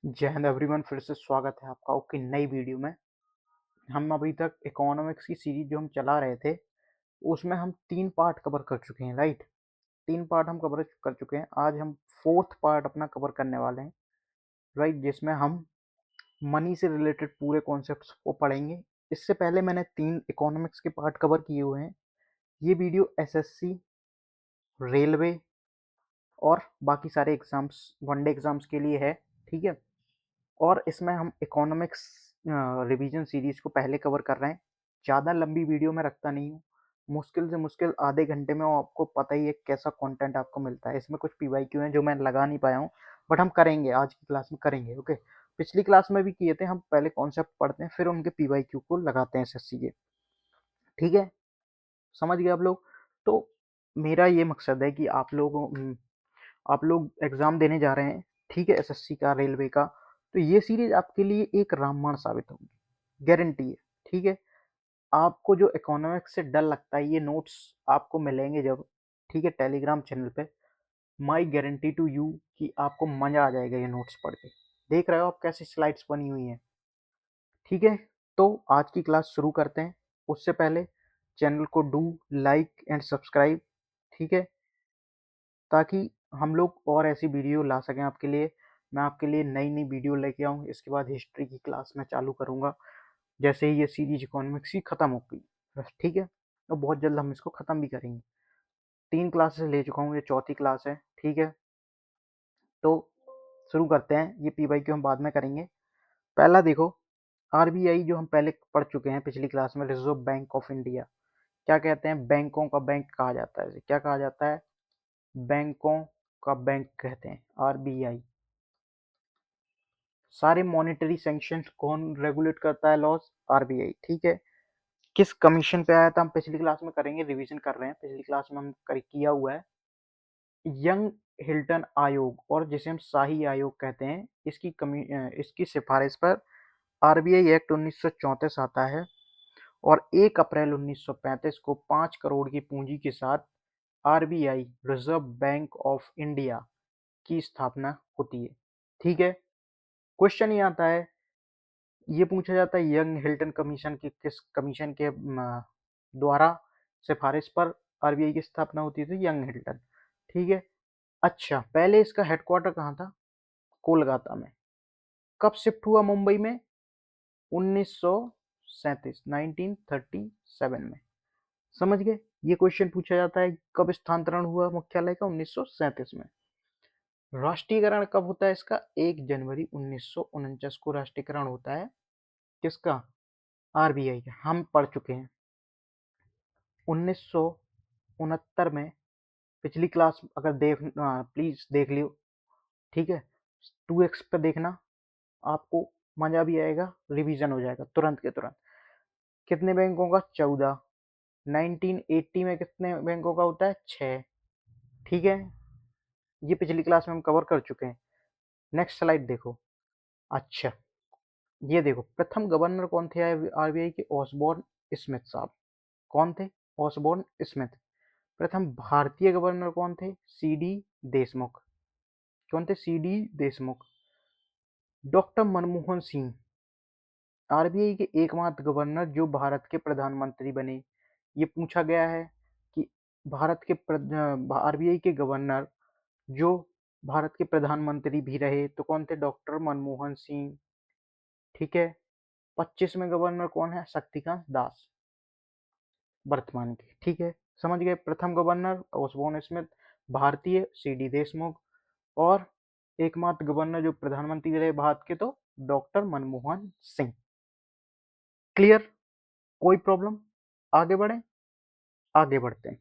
जय हिंद एवरीवन, फिर से स्वागत है आपका आपकी नई वीडियो में। हम अभी तक इकोनॉमिक्स की सीरीज जो हम चला रहे थे उसमें हम 3 पार्ट कवर कर चुके हैं, राइट। 3 पार्ट हम कवर कर चुके हैं। आज हम फोर्थ पार्ट अपना कवर करने वाले हैं, राइट, जिसमें हम मनी से रिलेटेड पूरे कॉन्सेप्ट्स को पढ़ेंगे। इससे पहले मैंने 3 इकोनॉमिक्स के पार्ट कवर किए हुए हैं। ये वीडियो एसएससी, रेलवे और बाकी सारे एग्जाम्स, वनडे एग्जाम्स के लिए है, ठीक है। और इसमें हम इकोनॉमिक्स रिवीजन सीरीज को पहले कवर कर रहे हैं। ज़्यादा लंबी वीडियो में रखता नहीं हूँ, मुश्किल से मुश्किल आधे घंटे में, और आपको पता ही है कैसा कंटेंट आपको मिलता है। इसमें कुछ पीवाईक्यू हैं जो मैं लगा नहीं पाया हूँ, बट हम करेंगे, आज की क्लास में करेंगे, ओके। पिछली क्लास में भी किए थे, हम पहले कॉन्सेप्ट पढ़ते हैं फिर उनके पीवाईक्यू को लगाते हैं एसएससी के, ठीक है। समझ गए आप लोग। तो मेरा ये मकसद है कि आप लोग एग्जाम देने जा रहे हैं, ठीक है, एसएससी का, रेलवे का। तो ये सीरीज आपके लिए एक रामबाण साबित होगी, गारंटी है, ठीक है। आपको जो इकोनॉमिक्स से डर लगता है, ये नोट्स आपको मिलेंगे जब, ठीक है, टेलीग्राम चैनल पे, माई गारंटी टू यू कि आपको मजा आ जाएगा ये नोट्स पढ़ के। देख रहे हो आप कैसी स्लाइड्स बनी हुई हैं, ठीक है। तो आज की क्लास शुरू करते हैं। उससे पहले चैनल को डू लाइक एंड सब्सक्राइब, ठीक है, ताकि हम लोग और ऐसी वीडियो ला सकें आपके लिए। मैं आपके लिए नई नई वीडियो लेके आऊँ। इसके बाद हिस्ट्री की क्लास मैं चालू करूँगा जैसे ही ये सीरीज इकोनॉमिक्स की ख़त्म हो गई, बस, ठीक है। और बहुत जल्द हम इसको ख़त्म भी करेंगे। 3 क्लासेस ले चुका हूँ, ये चौथी क्लास है, ठीक है। तो शुरू करते हैं। ये पीवाईक्यू हम बाद में करेंगे। पहला देखो, आरबीआई जो हम पहले पढ़ चुके हैं पिछली क्लास में, रिजर्व बैंक ऑफ इंडिया। क्या कहते हैं? बैंकों का बैंक कहा जाता है इसे। क्या कहा जाता है? बैंकों का बैंक कहते हैं आरबीआई। सारे मॉनेटरी सैंक्शन कौन रेगुलेट करता है? लॉज, आरबीआई, ठीक है। किस कमीशन पे आया था? हम पिछली क्लास में करेंगे, रिवीजन कर रहे हैं, पिछली क्लास में हम किया हुआ है। यंग हिल्टन आयोग, और जिसे हम शाही आयोग कहते हैं, इसकी सिफारिश पर आरबीआई एक्ट 1934 आता है, और 1 अप्रैल 1935 को 5 करोड़ की पूंजी के साथ RBI, reserve bank of India की स्थापना होती है, ठीक है। क्वेश्चन ये आता है, ये पूछा जाता है यंग हिल्टन कमीशन की किस कमीशन के द्वारा सिफारिश पर आरबीआई की स्थापना होती थी? यंग हिल्टन, ठीक है। अच्छा, पहले इसका हेडक्वार्टर कहाँ था? कोलकाता में। कब शिफ्ट हुआ मुंबई में? 1937, 1937 में। समझ गए? ये क्वेश्चन पूछा जाता है कब स्थानांतरण हुआ मुख्यालय का? 1937 में। राष्ट्रीयकरण कब होता है इसका? 1 जनवरी 1949 को राष्ट्रीयकरण होता है। किसका? आरबीआई का। हम पढ़ चुके हैं 1969 में। पिछली क्लास अगर प्लीज देख लियो, ठीक है। 2x पे देखना, आपको मजा भी आएगा, रिवीजन हो जाएगा तुरंत के तुरंत। कितने बैंकों का? 14। 1980 में कितने बैंकों का होता है? 6, ठीक है। ये पिछली क्लास में हम कवर कर चुके हैं। नेक्स्ट स्लाइड देखो। अच्छा, ये देखो, प्रथम गवर्नर कौन थे आरबीआई के? ऑसबोर्न स्मिथ साहब। कौन थे? Osborne Smith. प्रथम भारतीय गवर्नर कौन थे? C D Deshmukh. कौन थे? C D Deshmukh. Doctor Manmohan Singh, RBI के एकमात्र गवर्नर जो भारत के प्रधानमंत्री बने। ये पूछा गया है कि भारत के आरबीआई के गवर्नर जो भारत के प्रधानमंत्री भी रहे, तो कौन थे? डॉक्टर मनमोहन सिंह, ठीक है। 25वें गवर्नर कौन है? शक्तिकांत दास, वर्तमान के, ठीक है। समझ गए? प्रथम गवर्नर ऑसबोर्न स्मिथ, भारतीय सी डी देशमुख, और एकमात्र गवर्नर जो प्रधानमंत्री रहे भारत के, तो डॉक्टर मनमोहन सिंह। क्लियर? कोई प्रॉब्लम? आगे बढ़े? आगे बढ़ते हैं,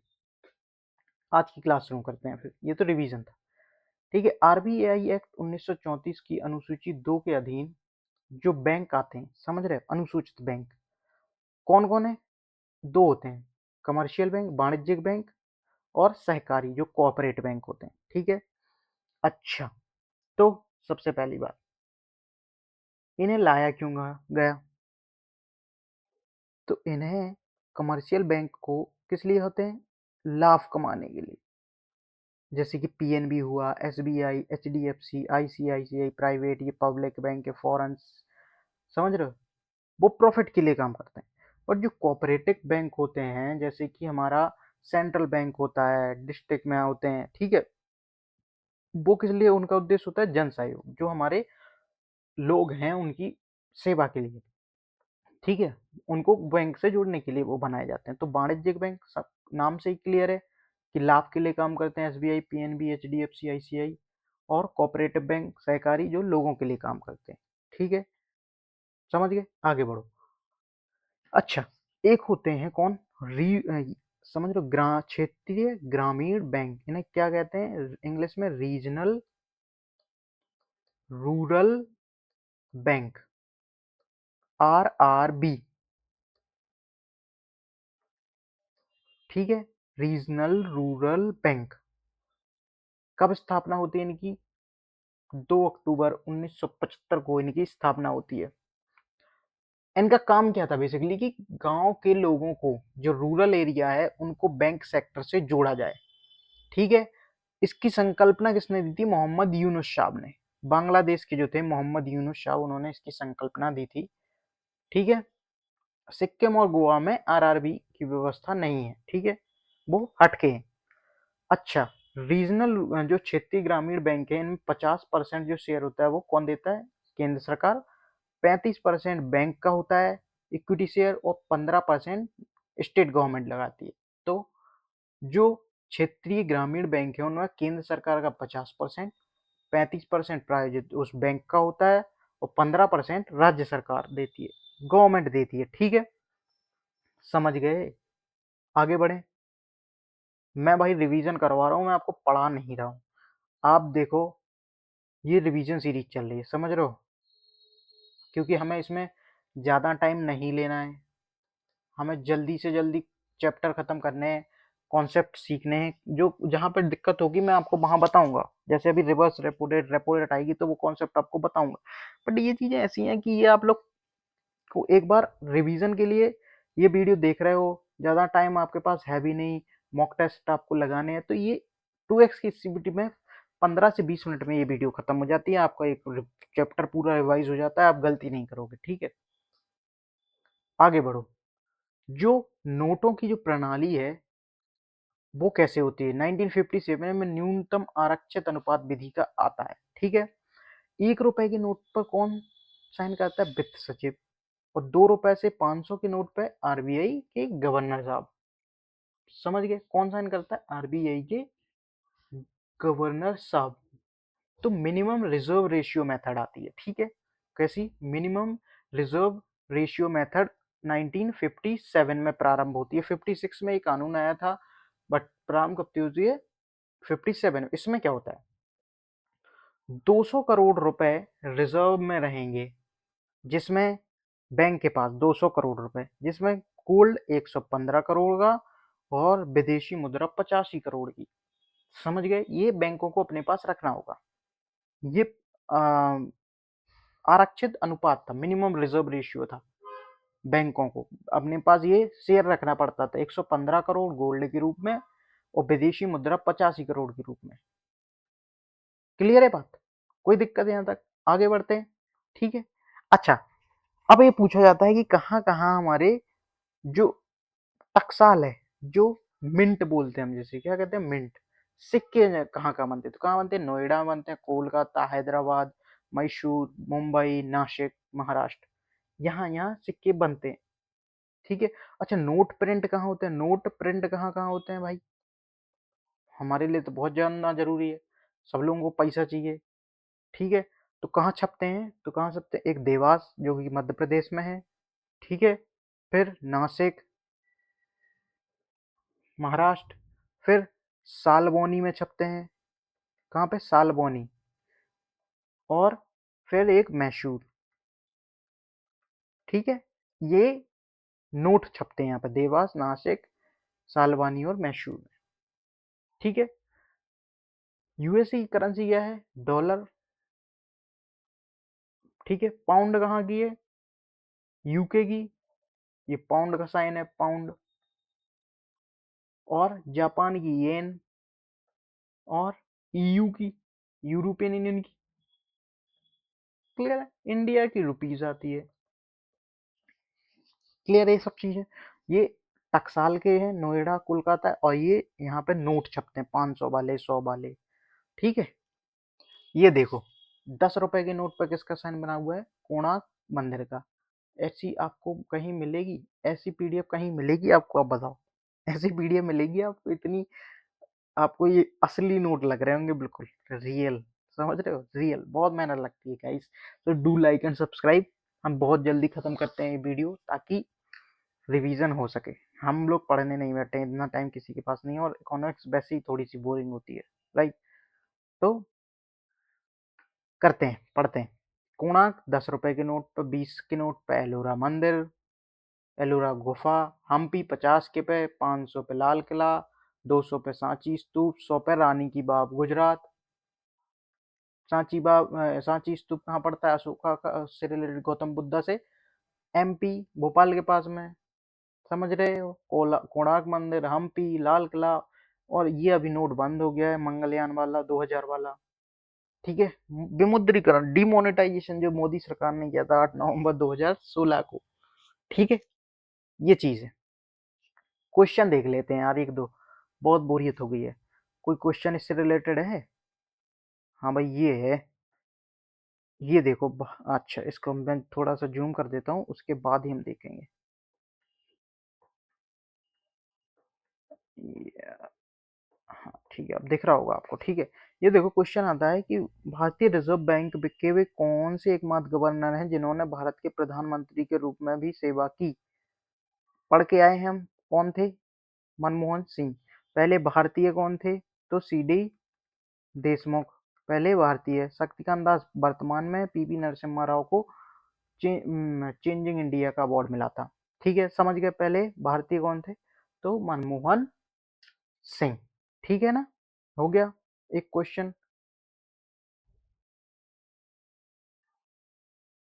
आज की क्लास शुरू करते हैं। फिर ये तो रिवीजन था, ठीक है। आरबीआई एक्ट 1934 की अनुसूची 2 के अधीन जो बैंक आते हैं, समझ रहे हैं, अनुसूचित बैंक कौन कौन है? 2 होते हैं, कमर्शियल बैंक, वाणिज्यिक बैंक, और सहकारी जो कोऑपरेट बैंक होते हैं, ठीक है। अच्छा, तो सबसे पहली बात, इन्हें लाया क्यों गया? तो इन्हें, कमर्शियल बैंक को किस लिए होते हैं? लाभ कमाने के लिए, जैसे कि पीएनबी हुआ, एसबीआई, एचडीएफसी, आईसीआईसीआई प्राइवेट, ये पब्लिक बैंक है, फॉरेन, समझ रहे हो, वो प्रॉफिट के लिए काम करते हैं। और जो कोऑपरेटिव बैंक होते हैं, जैसे कि हमारा सेंट्रल बैंक होता है, डिस्ट्रिक्ट में होते हैं, ठीक है, वो किस लिए, उनका उद्देश्य होता है जन सहयोग, जो हमारे लोग हैं उनकी सेवा के लिए, ठीक है, उनको बैंक से जोड़ने के लिए वो बनाए जाते हैं। तो वाणिज्यिक बैंक सब नाम से ही क्लियर है कि लाभ के लिए काम करते हैं, एसबीआई, पीएनबी, एचडीएफसी, आईसीआई। और कोऑपरेटिव बैंक सहकारी, जो लोगों के लिए काम करते हैं, ठीक है, समझ गए, आगे बढ़ो। अच्छा, एक होते हैं कौन, समझ लो, क्षेत्रीय ग्रामीण बैंक, इन्हें क्या कहते हैं इंग्लिश में, रीजनल रूरल बैंक, आरआरबी, ठीक है, रीजनल रूरल बैंक। कब स्थापना होती है इनकी, 2 अक्टूबर 1975 को इनकी स्थापना होती है। इनका काम क्या था बेसिकली, कि गांव के लोगों को, जो रूरल एरिया है, उनको बैंक सेक्टर से जोड़ा जाए, ठीक है। इसकी संकल्पना किसने दी थी, मोहम्मद यूनुस साहब ने, बांग्लादेश के जो थे मोहम्मद यूनुस साहब, उन्होंने इसकी संकल्पना दी थी, ठीक है। सिक्किम और गोवा में आरआरबी की व्यवस्था नहीं है, ठीक है, वो हटके हैं। अच्छा, रीजनल जो क्षेत्रीय ग्रामीण बैंक है, इनमें 50% जो शेयर होता है वो कौन देता है, केंद्र सरकार। 35% बैंक का होता है इक्विटी शेयर, और 15% स्टेट गवर्नमेंट लगाती है। तो जो क्षेत्रीय ग्रामीण बैंक है, उनमें केंद्र सरकार का 50%, 35% प्रायोजित उस बैंक का होता है, और 15% राज्य सरकार देती है, गवर्नमेंट देती है, ठीक है, समझ गए, आगे बढ़े। मैं भाई रिवीजन करवा रहा हूँ, मैं आपको पढ़ा नहीं रहा हूँ। आप देखो, ये रिवीजन सीरीज चल रही है, समझ रहे हो, क्योंकि हमें इसमें ज़्यादा टाइम नहीं लेना है, हमें जल्दी से जल्दी चैप्टर खत्म करने हैं, कॉन्सेप्ट सीखने हैं। जो जहाँ पर दिक्कत होगी मैं आपको वहाँ बताऊंगा, जैसे अभी रिवर्स रेपो रेट आएगी तो वो कॉन्सेप्ट आपको बताऊंगा। बट ये चीज़ें ऐसी हैं कि ये आप लोग को एक बार रिवीजन के लिए ये वीडियो देख रहे हो, ज़्यादा टाइम आपके पास है भी नहीं, मॉक टेस्ट आपको लगाने हैं, तो ये 2x की सीबीटी में 15 से 20 मिनट में ये वीडियो खत्म हो जाती है, आपका एक चैप्टर पूरा रिवाइज हो जाता है, आप गलती नहीं करोगे, ठीक है, आगे बढ़ो। जो नोटों की जो प्रणाली है वो कैसे होती है, 1957 में न्यूनतम आरक्षित अनुपात विधि का आता है, ठीक है। 1 रुपए के नोट पर कौन साइन करता है, वित्त सचिव। और 2 रुपए से 500 के नोट पे आरबीआई के गवर्नर साहब, समझ गए, कौन साइन करता है, आरबीआई के गवर्नर साहब। तो मिनिमम रिजर्व रेशियो मेथड आती है, ठीक है, कैसी, मिनिमम रिजर्व रेशियो मेथड 1957 में प्रारंभ होती है। 56 में एक कानून आया था, बट प्रारंभ कब होती है, 57। इसमें क्या होता है, 200 करोड़ रुपए रिजर्व में रहेंगे, जिसमें बैंक के पास 200 करोड़ रुपए, जिसमें गोल्ड 115 करोड़ का, और विदेशी मुद्रा 85 करोड़ की, समझ गए, ये बैंकों को अपने पास रखना होगा। ये आ, आरक्षित अनुपात था, मिनिमम रिजर्व रेशियो था, बैंकों को अपने पास ये शेयर रखना पड़ता था, 115 करोड़ गोल्ड के रूप में, और विदेशी मुद्रा 85 करोड़ के रूप में। क्लियर है बात, कोई दिक्कत है यहाँ तक, आगे बढ़ते हैं, ठीक है। अच्छा, अब ये पूछा जाता है कि कहाँ कहाँ हमारे जो टकसाल है, जो मिंट बोलते हैं हम, जैसे क्या कहते हैं, मिंट, सिक्के कहाँ कहाँ बनते हैं, तो कहाँ बनते हैं, नोएडा में बनते हैं, कोलकाता, हैदराबाद, मैसूर, मुंबई, नासिक, महाराष्ट्र, यहाँ यहाँ सिक्के बनते हैं, ठीक है। अच्छा, नोट प्रिंट कहाँ होते हैं, नोट प्रिंट कहाँ कहाँ होते हैं भाई, हमारे लिए तो बहुत जानना जरूरी है, सब लोगों को पैसा चाहिए, ठीक है। तो कहाँ छपते हैं, तो कहाँ छपते हैं, एक देवास जो कि मध्य प्रदेश में है, ठीक है, फिर नासिक महाराष्ट्र, फिर सालबोनी में छपते हैं, कहाँ पे, सालबोनी, और फिर एक मैसूर, ठीक है। ये नोट छपते हैं यहाँ पे, देवास, नासिक, सालवानी और मैसूर में, ठीक है। यूएसए की करेंसी क्या है, डॉलर, ठीक है। पाउंड कहाँ की है, यूके की, ये पाउंड का साइन है, पाउंड। और जापान की येन, और ईयू की, यूरोपियन यूनियन की। क्लियर है? इंडिया की रुपीज आती है। क्लियर है ये सब चीजें? ये टकसाल के हैं, नोएडा, कोलकाता, और ये यहाँ पे नोट छपते हैं 500 वाले, 100 वाले। ठीक है, ये देखो 10 रुपए के नोट पर किसका साइन बना हुआ है? कोणार्क मंदिर का। ऐसी आपको कहीं मिलेगी? ऐसी पीडीएफ कहीं मिलेगी आपको? आप बताओ, ऐसी पीडीएफ मिलेगी आपको? इतनी आपको ये असली नोट लग रहे होंगे, बिल्कुल रियल। समझ रहे हो? रियल। बहुत मेहनत लगती है गाइस। तो डू लाइक एंड सब्सक्राइब। हम बहुत जल्दी खत्म करते हैं ये वीडियो, ताकि रिवीजन हो सके। हम लोग पढ़ने नहीं बैठे, इतना टाइम किसी के पास नहीं है, और इकोनॉमिक्स वैसे ही थोड़ी सी बोरिंग होती है, राइट? तो करते हैं, पढ़ते हैं। कोणार्क 10 रुपए के नोट पर, 20 के नोट पे एलोरा मंदिर, एलोरा गुफा। हम्पी 50 के पे, 500 पे लाल किला, 200 पे सांची स्तूप, 100 पे रानी की बाग गुजरात। सांची स्तूप कहाँ पड़ता है? अशोका से रिलेटेड, गौतम बुद्धा से। एमपी, भोपाल के पास में। समझ रहे हो? कोणार्क मंदिर, हम्पी, लाल किला। और ये अभी नोट बंद हो गया है, मंगलयान वाला, 2000 वाला। ठीक है, विमुद्रीकरण, डिमोनेटाइजेशन, जो मोदी सरकार ने किया था 8 नवंबर 2016 को। ठीक है, ये चीज है। क्वेश्चन देख लेते हैं यार, एक दो, बहुत बोरियत हो गई है। कोई क्वेश्चन इससे रिलेटेड है? हाँ भाई, ये है। ये देखो, अच्छा, इसको मैं थोड़ा सा जूम कर देता हूँ, उसके बाद ही हम देखेंगे। ये, हाँ ठीक है, अब दिख रहा होगा आपको। ठीक है, ये देखो क्वेश्चन आता है कि भारतीय रिजर्व बैंक के वे कौन से एकमात्र गवर्नर हैं जिन्होंने भारत के प्रधानमंत्री के रूप में भी सेवा की? पढ़ के आए हैं हम। कौन थे? मनमोहन सिंह। पहले भारतीय कौन थे? तो सीडी देशमुख। पहले भारतीय। शक्तिकांत दास। वर्तमान में पीवी नरसिम्हा राव को चेंजिंग इंडिया का अवार्ड मिला था। ठीक है, समझ गए? पहले भारतीय कौन थे? तो मनमोहन सिंह। ठीक है ना? हो गया एक क्वेश्चन।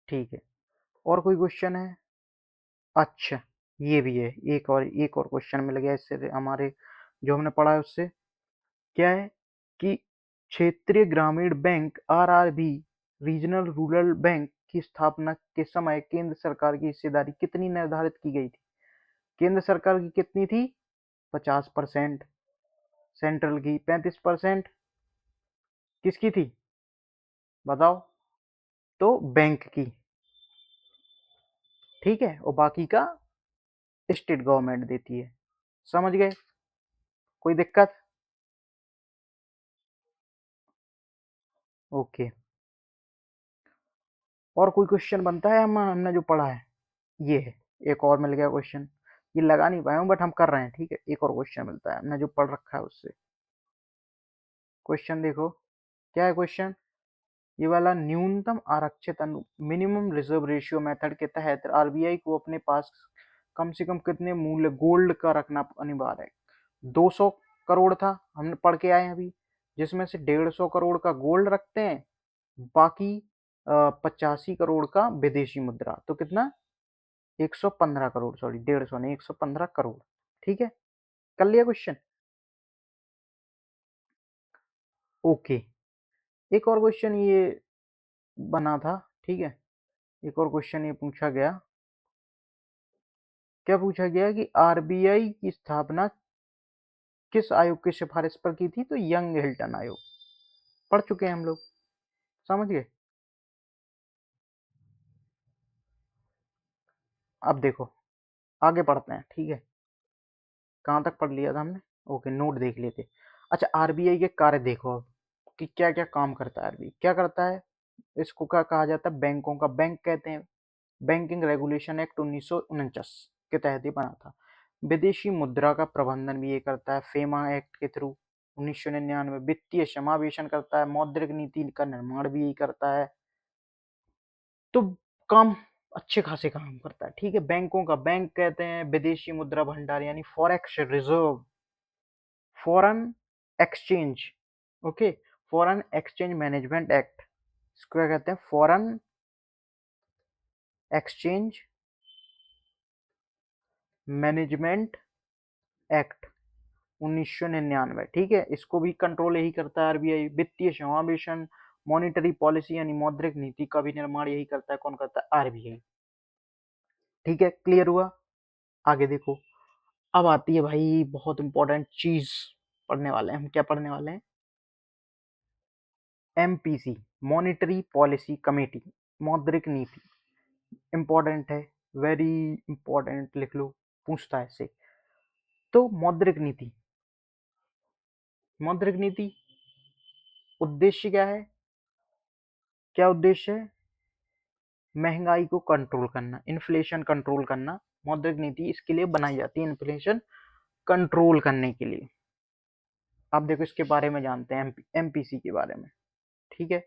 ठीक है, और कोई क्वेश्चन है? अच्छा, ये भी है। एक और क्वेश्चन मिल गया इससे, हमारे जो हमने पढ़ा है उससे। क्या है कि क्षेत्रीय ग्रामीण bank RRB, regional rural bank की स्थापना के समय केंद्र सरकार की हिस्सेदारी कितनी निर्धारित की गई थी? केंद्र सरकार की कितनी थी? 50%। सेंट्रल की 35%। किसकी थी? बताओ। तो बैंक की। ठीक है, और बाकी का स्टेट गवर्नमेंट देती है। समझ गए? कोई दिक्कत? ओके। और कोई क्वेश्चन बनता है? हमने जो पढ़ा है ये है। एक और मिल गया क्वेश्चन। ये लगा नहीं पाया हूँ, बट हम कर रहे हैं। ठीक है, एक और क्वेश्चन मिलता है, हमने जो पढ़ रखा है उससे। क्वेश्चन देखो, क्या है क्वेश्चन? ये वाला, न्यूनतम आरक्षित अनु मिनिमम रिजर्व रेशियो मेथड के तहत आरबीआई को अपने पास कम से कम कितने मूल्य गोल्ड का रखना अनिवार्य है? 200 करोड़ था, हमने पढ़ के आए हैं अभी, जिसमें से 150 करोड़ का गोल्ड रखते हैं, बाकी 85 करोड़ का विदेशी मुद्रा। तो कितना? 115 करोड़, सॉरी 150 नहीं, 115 करोड़। ठीक है, कर लिया क्वेश्चन? ओके। एक और क्वेश्चन ये बना था। ठीक है, एक और क्वेश्चन ये पूछा गया। क्या पूछा गया कि आरबीआई की स्थापना किस आयोग की सिफारिश पर की थी? तो यंग हिल्टन आयोग। पढ़ चुके हैं हम लोग। समझ गए? अब देखो, आगे पढ़ते हैं। ठीक है, कहाँ तक पढ़ लिया था हमने? ओके, नोट देख लेते। अच्छा, आरबीआई के कार्य देखो अब, कि क्या क्या काम करता है आरबीआई। क्या करता है? इसको क्या कहा जाता है? बैंकों का बैंक कहते हैं। बैंकिंग रेगुलेशन एक्ट 1949 के तहत ही बना था। विदेशी मुद्रा का प्रबंधन भी ये करता है, फेमा एक्ट के थ्रू 1999। वित्तीय समावेशन करता है, मौद्रिक नीति का निर्माण भी यही करता है। तो काम अच्छे खासे काम करता है। ठीक है, बैंकों का बैंक कहते हैं, विदेशी मुद्रा भंडार यानी forex reserve, foreign exchange. Okay, foreign exchange management act, इसको क्या कहते हैं? Foreign exchange management act. 1999, ठीक है। इसको भी कंट्रोल यही करता है आरबीआई। वित्तीय समावेशन, मॉनिटरी पॉलिसी यानी मौद्रिक नीति का भी निर्माण यही करता है। कौन करता है? आरबीआई। ठीक है, क्लियर हुआ। आगे देखो, अब आती है भाई बहुत इंपॉर्टेंट चीज पढ़ने वाले हैं हम। क्या पढ़ने वाले हैं? एमपीसी, मॉनिटरी पॉलिसी कमेटी, मौद्रिक नीति। इंपॉर्टेंट है, वेरी इंपॉर्टेंट, लिख लो, पूछता है इससे। तो मौद्रिक नीति, मौद्रिक नीति उद्देश्य क्या है? क्या उद्देश्य है? महंगाई को कंट्रोल करना, इन्फ्लेशन कंट्रोल करना। मौद्रिक नीति इसके लिए बनाई जाती है, इन्फ्लेशन कंट्रोल करने के लिए। अब देखो इसके बारे में जानते हैं, एमपीसी के बारे में। ठीक है,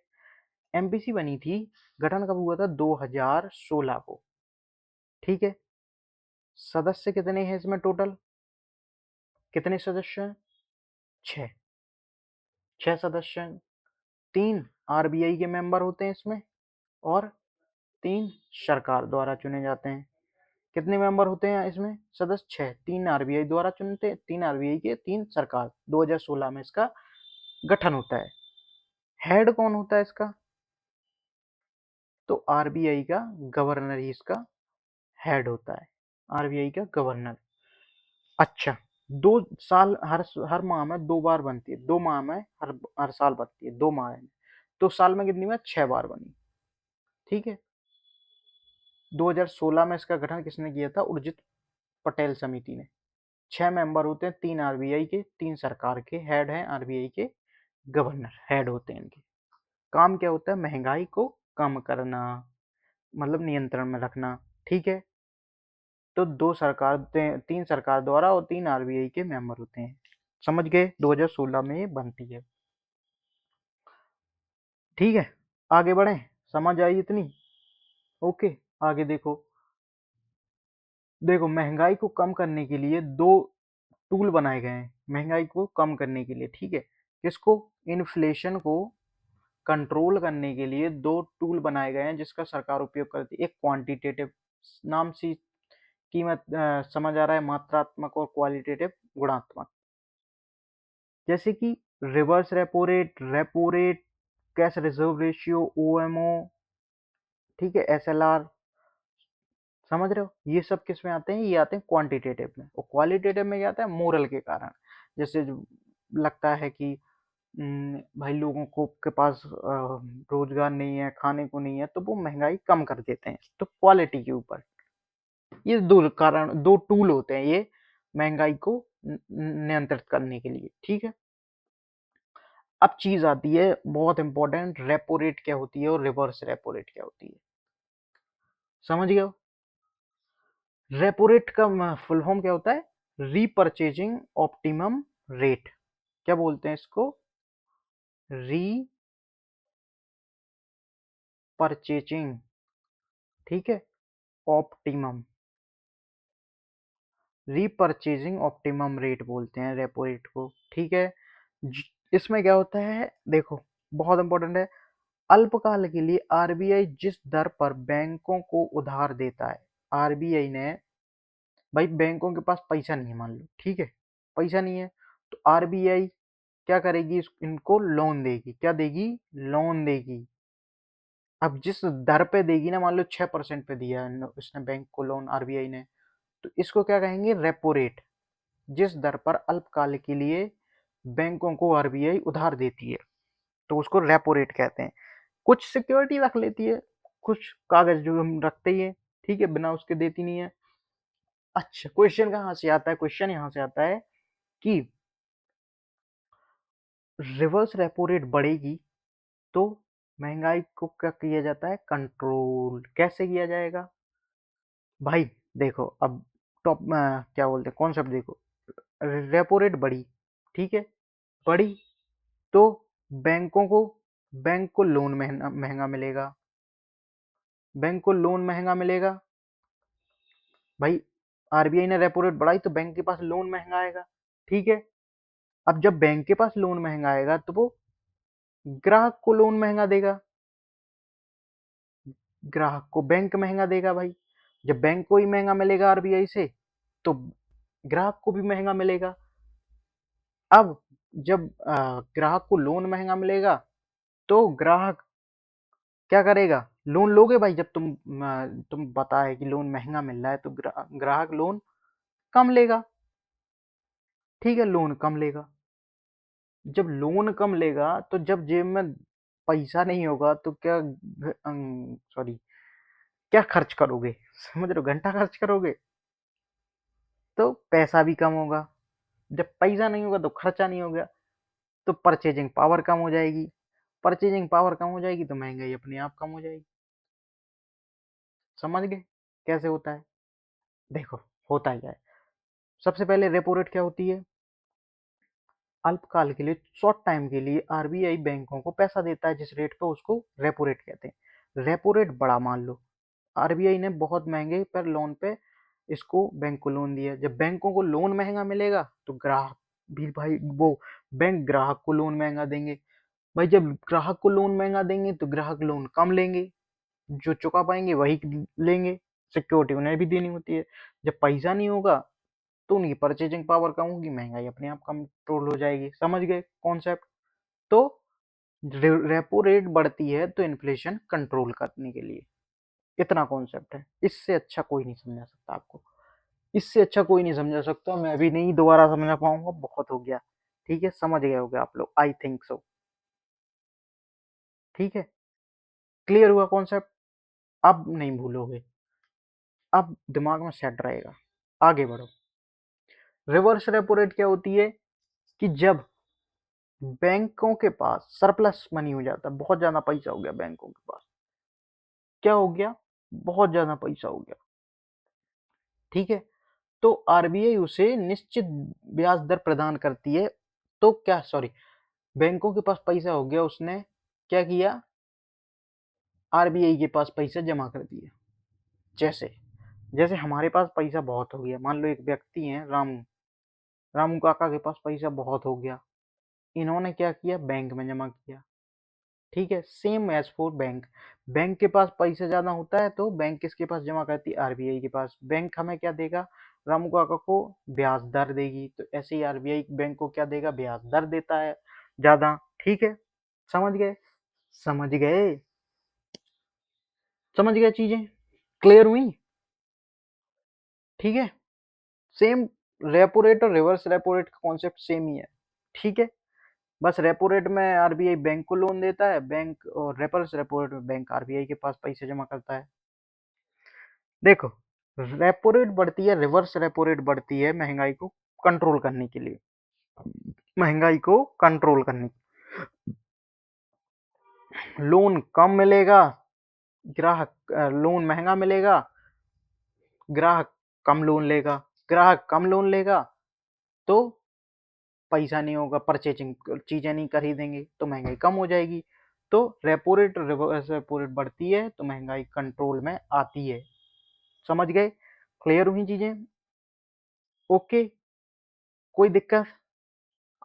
एमपीसी बनी थी, गठन कब हुआ था? 2016 को। ठीक है, सदस्य कितने हैं इसमें टोटल? कितने सदस्य हैं? 6। 6 सदस्य हैं। 3 आरबीआई के मेंबर होते हैं इसमें, और 3 सरकार द्वारा चुने जाते हैं। कितने मेंबर होते हैं इसमें? सदस्य 6। 3 आरबीआई द्वारा चुनते, 3 आरबीआई के, 3 सरकार। 2016 में इसका गठन होता है। हेड कौन होता है इसका? तो आरबीआई का गवर्नर ही इसका हेड होता है। आरबीआई का गवर्नर। अच्छा, 2 साल, हर माह में 2 बार बनती है। 2 माह में हर हर साल बनती है, 2 माह में। तो साल में कितनी बार? 6 बार बनी। ठीक है, 2016 में इसका गठन किसने किया था? उर्जित पटेल समिति ने। 6 मेंबर होते हैं, 3 आरबीआई के, 3 सरकार के। हेड हैं आरबीआई के गवर्नर, हेड होते हैं इनके। काम क्या होता है? महंगाई को कम करना, मतलब नियंत्रण में रखना। ठीक है, तो 2 सरकार, 3 सरकार द्वारा और 3 आरबीआई के मेंबर होते हैं। समझ गए? 2016 में ये बनती है। ठीक है, आगे बढ़े, समझ आई इतनी? ओके, आगे देखो। देखो, महंगाई को कम करने के लिए 2 टूल बनाए गए हैं, महंगाई को कम करने के लिए। ठीक है, किसको? इन्फ्लेशन को कंट्रोल करने के लिए 2 टूल बनाए गए हैं जिसका सरकार उपयोग करती है। एक क्वांटिटेटिव, नाम से कीमत समझ आ रहा है, मात्रात्मक, और क्वालिटेटिव, गुणात्मक। जैसे कि reverse repo rate, cash reserve ratio, OMO. ठीक है, एसएलआर। समझ रहे हो? ये सब किस में आते हैं? ये आते हैं क्वांटिटेटिव में। और क्वालिटेटिव में क्या आता है? मोरल के कारण। जैसे लगता है कि भाई लोगों को के पास रोजगार नहीं है, खाने को नहीं है, तो वो महंगाई कम कर देते हैं। तो क्वालिटी के ऊपर ये 2 कारण, 2 टूल होते हैं ये महंगाई को नियंत्रित करने के लिए। ठीक है, अब चीज आती है बहुत इंपॉर्टेंट, रेपो रेट क्या होती है और रिवर्स रेपो रेट क्या होती है। समझ गए हो? रेपो रेट का फुल फॉर्म क्या होता है? रीपरचेजिंग ऑप्टिमम रेट। क्या बोलते हैं इसको? रीपरचेजिंग। ठीक है, ऑप्टिमम, रीपरचेजिंग ऑप्टिमम रेट बोलते हैं रेपो रेट को। ठीक है, इसमें क्या होता है? देखो, बहुत इंपॉर्टेंट है। अल्पकाल के लिए आरबीआई जिस दर पर बैंकों को उधार देता है, आरबीआई ने, भाई बैंकों के पास पैसा नहीं है मान लो, ठीक है, पैसा नहीं है, तो आरबीआई क्या करेगी? इनको लोन देगी। क्या देगी? लोन देगी। अब जिस दर पे देगी ना, मान लो 6% पे दिया है इसने बैंक को लोन, आरबीआई ने, तो इसको क्या कहेंगे? Repo rate. जिस दर पर अल्पकाल के लिए बैंकों को आरबीआई उधार देती है, तो उसको रेपो रेट कहते हैं। कुछ सिक्योरिटी रख लेती है, कुछ कागज जो हम रखते ही है, ठीक है, बिना उसके देती नहीं है। अच्छा, क्वेश्चन कहाँ से आता है? क्वेश्चन यहाँ से आता है कि रिवर्स रेपो रेट बढ़ेगी तो महंगाई को क्या किया जाता है? कंट्रोल। कैसे किया जाएगा? भाई देखो, अब टॉप क्या बोलते हैं, कॉन्सेप्ट देखो। रेपो रेट बढ़ी, ठीक है, बढ़ी, तो बैंकों को, बैंक को लोन महंगा महंगा मिलेगा। बैंक को लोन महंगा मिलेगा। भाई आरबीआई ने रेपो रेट बढ़ाई तो बैंक के पास लोन महंगा आएगा। ठीक है, अब जब बैंक के पास लोन महंगा आएगा तो वो ग्राहक को लोन महंगा देगा। ग्राहक को बैंक महंगा देगा भाई। जब बैंक को ही महंगा मिलेगा आरबीआई से, तो ग्राहक को भी महंगा मिलेगा। अब जब ग्राहक को लोन महंगा मिलेगा तो ग्राहक क्या करेगा? लोन लोगे भाई, जब तुम बताए कि लोन महंगा मिल रहा है तो ग्राहक लोन कम लेगा। ठीक है, लोन कम लेगा। जब लोन कम लेगा तो जब जेब में पैसा नहीं होगा तो क्या सॉरी, क्या खर्च करोगे? समझ रहे हो, घंटा खर्च करोगे तो पैसा भी कम होगा। जब पैसा नहीं होगा तो खर्चा नहीं होगा, तो परचेजिंग पावर कम हो जाएगी। परचेजिंग पावर कम हो जाएगी तो महंगाई अपने आप कम हो जाएगी। समझ गए कैसे होता है? देखो, होता क्या है, सबसे पहले रेपो रेट क्या होती है? अल्पकाल के लिए, शॉर्ट टाइम के लिए आरबीआई बैंकों को पैसा देता है जिस रेट पे, उसको रेपो रेट कहते हैं। रेपो रेट बड़ा मान लो, आरबीआई ने बहुत महंगे पर लोन पे इसको बैंक को लोन दिया। जब बैंकों को लोन महंगा मिलेगा तो ग्राहक भी भाई, वो बैंक ग्राहक को लोन महंगा देंगे। भाई जब ग्राहक को लोन महंगा देंगे तो ग्राहक लोन कम लेंगे, जो चुका पाएंगे वही लेंगे, सिक्योरिटी उन्हें भी देनी होती है। जब पैसा नहीं होगा तो उनकी परचेजिंग पावर कम होगी, महंगाई अपने आप कंट्रोल हो जाएगी। समझ गए कॉन्सेप्ट? तो रेपो रेट बढ़ती है तो इन्फ्लेशन कंट्रोल करने के लिए, इतना कॉन्सेप्ट है। इससे अच्छा कोई नहीं समझा सकता आपको, इससे अच्छा कोई नहीं समझा सकता। मैं भी नहीं दोबारा समझा पाऊंगा, बहुत हो गया। ठीक है, समझ गए होगे आप लोग, आई थिंक सो। ठीक है, क्लियर हुआ कॉन्सेप्ट? अब नहीं भूलोगे, अब दिमाग में सेट रहेगा। आगे बढ़ो। रिवर्स रेपो रेट क्या होती है? कि जब बैंकों के पास सरप्लस मनी हो जाता है, बहुत ज्यादा पैसा हो गया बैंकों के पास, क्या हो गया? बहुत ज्यादा पैसा हो गया। ठीक है, तो आरबीआई उसे निश्चित ब्याज दर प्रदान करती है। तो क्या, सॉरी, बैंकों के पास पैसा हो गया, उसने क्या किया? आरबीआई के पास पैसा जमा कर दिया। जैसे जैसे हमारे पास पैसा बहुत हो गया, मान लो एक व्यक्ति है रामू, रामू काका के पास पैसा बहुत हो गया, इन्होंने क्या किया? बैंक में जमा किया। ठीक है, same as for bank. Bank के पास पैसा ज्यादा होता है तो बैंक किसके पास जमा करती है? आरबीआई के पास। बैंक हमें क्या देगा? रामू काका को ब्याज दर देगी, तो ऐसे ही आरबीआई बैंक को क्या देगा? ब्याज दर देता है ज्यादा। ठीक है, समझ गए? समझ गए? समझ गए? चीजें क्लियर हुई? ठीक है, सेम रेपो रेट और रिवर्स रेपो रेट का कॉन्सेप्ट सेम ही है। ठीक है, बस रेपो रेट में आरबीआई बैंक को लोन देता है, बैंक, और रिवर्स रेपो रेट में बैंक आरबीआई के पास पैसे जमा करता है। देखो, रेपो रेट बढ़ती है, रिवर्स रेपो रेट बढ़ती है महंगाई को कंट्रोल करने के लिए। महंगाई को कंट्रोल करने, लोन कम मिलेगा, ग्राहक लोन महंगा मिलेगा, ग्राहक कम लोन लेगा। ग्राहक कम लोन लेगा तो पैसा नहीं होगा, परचेजिंग चीजें नहीं खरीदेंगे तो महंगाई कम हो जाएगी। तो repo rate, reverse repo rate बढ़ती है तो महंगाई कंट्रोल में आती है। समझ गए? क्लियर हुई चीजें? ओके, कोई दिक्कत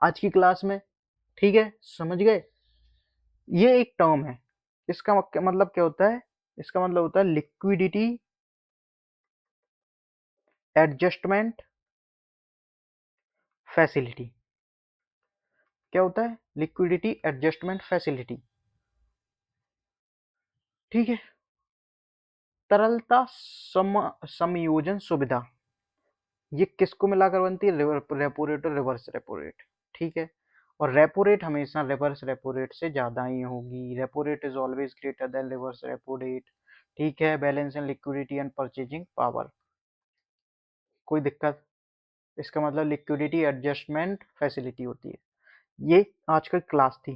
आज की क्लास में? ठीक है, समझ गए? ये एक टर्म है, इसका मतलब क्या होता है? इसका मतलब होता है लिक्विडिटी एडजस्टमेंट फैसिलिटी। क्या होता है? Liquidity adjustment facility. ठीक है, तरलता समायोजन सुविधा। ये किसको मिलाकर बनती है? रेपो रेट और रिवर्स रेपो रेट। ठीक है, और रेपो रेट हमेशा रिवर्स रेपो रेट से ज्यादा ही होगी। Repo rate is always greater than reverse repo rate. ठीक है, balance and liquidity and purchasing power. कोई दिक्कत? इसका मतलब लिक्विडिटी एडजस्टमेंट फैसिलिटी होती है। ये आज की क्लास थी।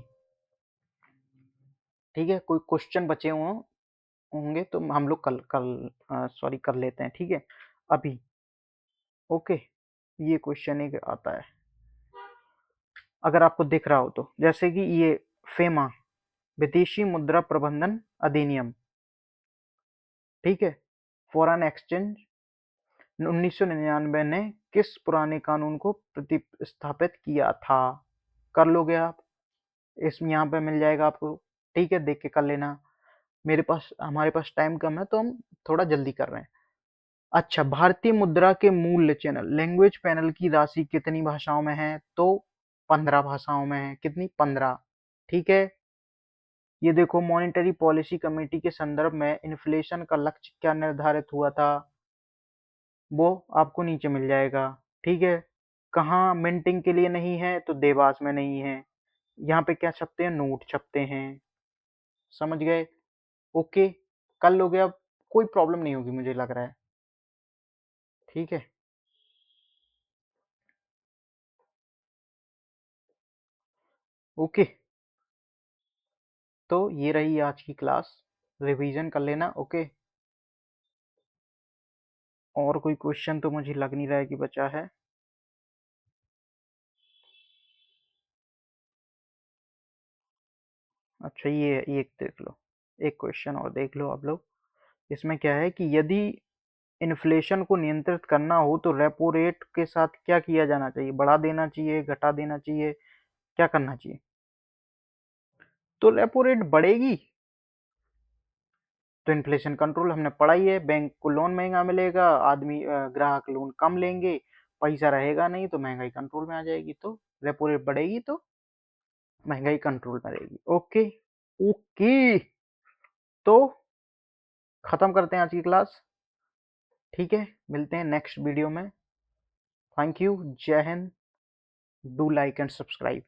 ठीक है, कोई क्वेश्चन बचे होंगे तो हम लोग कल कल सॉरी कर लेते हैं। ठीक है, अभी ओके। ये क्वेश्चन एक आता है, अगर आपको दिख रहा हो तो, जैसे कि ये फेमा, विदेशी मुद्रा प्रबंधन अधिनियम। ठीक है, फॉरेन एक्सचेंज 1999 ने किस पुराने कानून को प्रतिस्थापित किया था? कर लोगे आप? इस यहाँ पे मिल जाएगा आपको। ठीक है, देख के कर लेना। हमारे पास टाइम कम है तो हम थोड़ा जल्दी कर रहे हैं। अच्छा, भारतीय मुद्रा के मूल्य चैनल लैंग्वेज पैनल की राशि कितनी भाषाओं में है? तो 15 भाषाओं में है। कितनी? 15। ठीक है। ये देखो, मॉनेटरी पॉलिसी कमेटी के संदर्भ में इन्फ्लेशन का लक्ष्य क्या निर्धारित हुआ था, वो आपको नीचे मिल जाएगा। ठीक है। कहाँ मिंटिंग के लिए नहीं है, तो देवास में नहीं है। यहाँ पे क्या छपते हैं? नोट छपते हैं। समझ गए? ओके। कर लोगे अब, कोई प्रॉब्लम नहीं होगी मुझे लग रहा है। ठीक है। ओके, तो ये रही आज की क्लास। रिवीजन कर लेना। ओके। और कोई क्वेश्चन तो मुझे लग नहीं रहा है कि बचा है। अच्छा, ये एक देख लो, एक क्वेश्चन और देख लो आप लोग। इसमें क्या है कि यदि इन्फ्लेशन को नियंत्रित करना हो तो रेपो रेट के साथ क्या किया जाना चाहिए? बढ़ा देना चाहिए, घटा देना चाहिए, क्या करना चाहिए? तो रेपो रेट बढ़ेगी तो इन्फ्लेशन कंट्रोल, हमने पढ़ा ही है। बैंक को लोन महंगा मिलेगा, आदमी ग्राहक लोन कम लेंगे, पैसा रहेगा नहीं तो महंगाई कंट्रोल में आ जाएगी। तो रेपो रेट बढ़ेगी तो महंगाई कंट्रोल में रहेगी। ओके। ओके, तो खत्म करते हैं आज की क्लास। ठीक है, मिलते हैं नेक्स्ट वीडियो में। Thank you. जय हिंद। Do like and subscribe.